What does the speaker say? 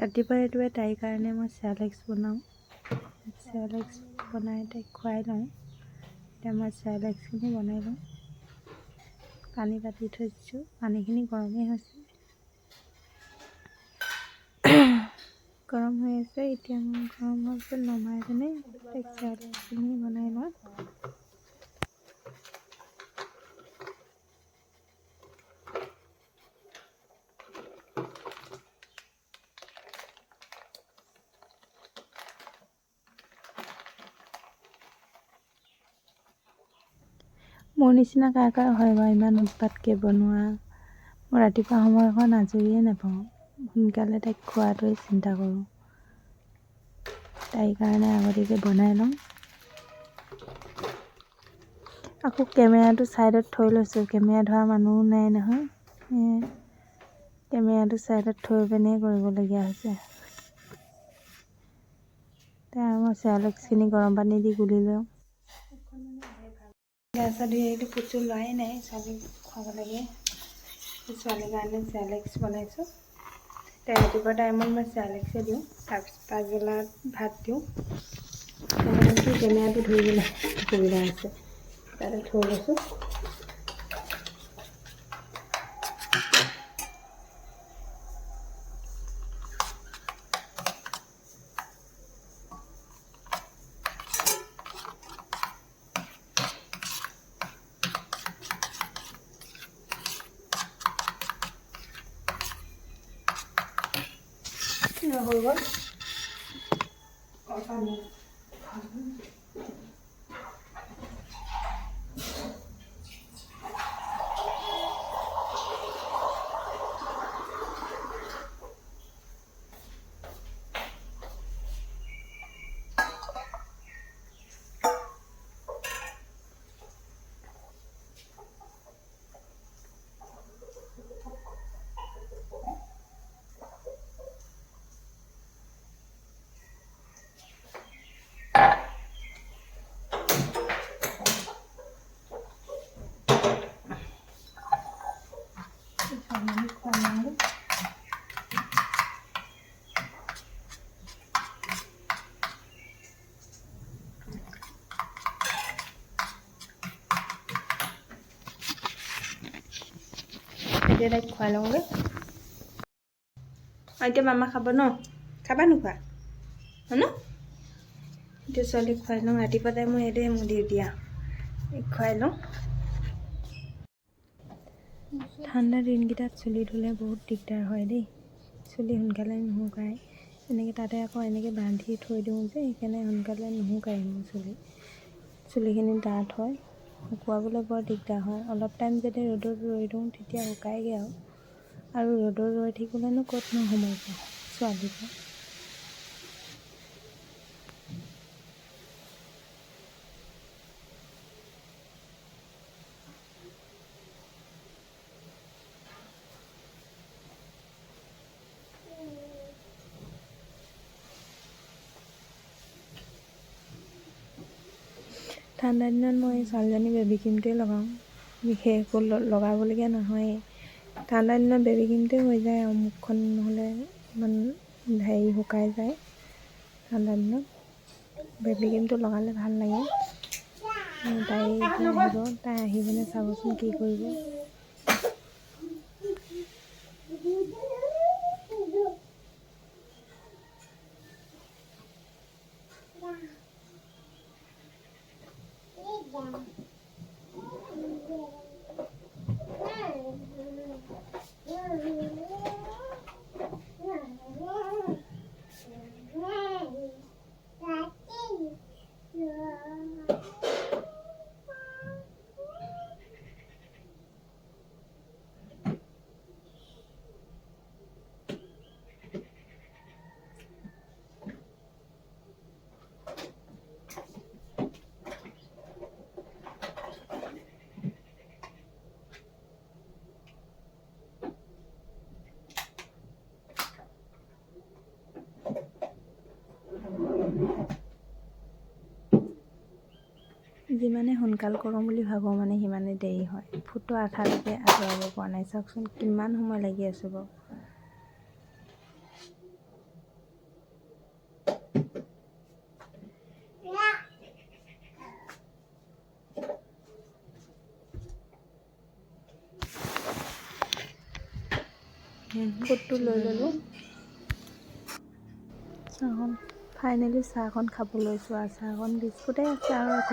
ৰাতিপুৱা তাইৰ কাৰণে মই চেৰেলেক্স বনাওঁ। চেৰেলেক্স বনাই তাইক খুৱাই লওঁ। এতিয়া মই চেৰেলেক্সখিনি বনাই লওঁ। পানী পাতি থৈ দিছোঁ, পানীখিনি গৰমেই হৈছে। গৰম হৈ আছে, এতিয়া মই গৰম হোৱাৰ পিছত নমাই পিনে তাইক চেৰেলেক্সখিনি বনাই লওঁ। মোৰ নিচিনা কাৰ কাৰ হয় বাৰু ইমান উৎপাতকৈ বনোৱা। মই ৰাতিপুৱা সময়কণ আজৰিয়ে নাপাওঁ। সোনকালে তাইক খোৱাটোৱে চিন্তা কৰোঁ। তাইৰ কাৰণে আগতীয়াকৈ বনাই লওঁ। আকৌ কেমেৰাটো ছাইডত থৈ লৈছোঁ, কেমেৰা ধৰা মানুহো নাই নহয়। কেমেৰাটো ছাইডত থৈ পিনে কৰিবলগীয়া হৈছে। তাৰ মই চেৰেলেক্সখিনি গৰম পানী দি গুলি লওঁ। গা চা ধুই আহিলোঁ, ফুট লোৱাই নাই, ছোৱালীক খুৱাব লাগে। ছোৱালীৰ কাৰণে চেৰেলেক্স বনাইছোঁ। ৰাতিপুৱা টাইমত মই চেৰেলেক্সে দিওঁ, তাৰপিছত পাছবেলা ভাত দিওঁ। কেমেৰাটো ধৰিবলৈ অসুবিধা আছে, তাতে থৈ লৈছোঁ। হৈ গ'ল পানী। এতিয়া তাইক খুৱাই লওঁগৈ। এতিয়া মামা খাব ন? খাবা নোখোৱা ন? এতিয়া ছোৱালীক খুৱাই লওঁ। ৰাতিপুৱা তাই মই এইটোৱে মোৰ ডিউটি আৰু খুৱাই লওঁ। ঠাণ্ডা দিনকেইটাত চুলি ধুলে বহুত দিগদাৰ হয় দেই। চুলি সোনকালে নুশুকায়। এনেকৈ তাতে আকৌ এনেকৈ বান্ধি থৈ দিওঁ যে, সেইকাৰণে সোনকালে নুশুকায় মোৰ চুলিখিনি ডাঠ হয়। শুকুৱাবলৈ বৰ দিগদাৰ হয়। অলপ টাইম যদি ৰ'দত ৰৈ দিওঁ তেতিয়া শুকায়গৈ আৰু ৰ'দত ৰৈ থাকিলেনো ক'তনো সময় পাওঁ ছোৱালীবোৰ। ঠাণ্ডা দিনত মই ছোৱালীজনী বেবী ক্ৰীমটোৱে লগাওঁ। বিশেষ একো লগাবলগীয়া নহয়েই। ঠাণ্ডা দিনত বেবী ক্ৰীমটোৱে হৈ যায় আৰু মুখখন নহ'লে ইমান শুকাই যায়। ঠাণ্ডা দিনত বেবী ক্ৰীমটো লগালে ভাল লাগে। তাই এতিয়া আহিব, তাই আহি পিনে চাবচোন কি কৰিব। যিমানে সোনকাল কৰোঁ বুলি ভাবোঁ মানে সিমানে দেৰি হয়। ফুটো আঠালৈকে আঁতৰাব পৰা নাই। চাওকচোন কিমান সময় লাগি আছোঁ বাৰু। ৰেইনকোটটো লৈ ল'লোঁ। চাহকণ ফাইনেলি চাহকণ খাব লৈছোঁ আৰু চাহকণ বিস্কুটেই আছে আৰু একো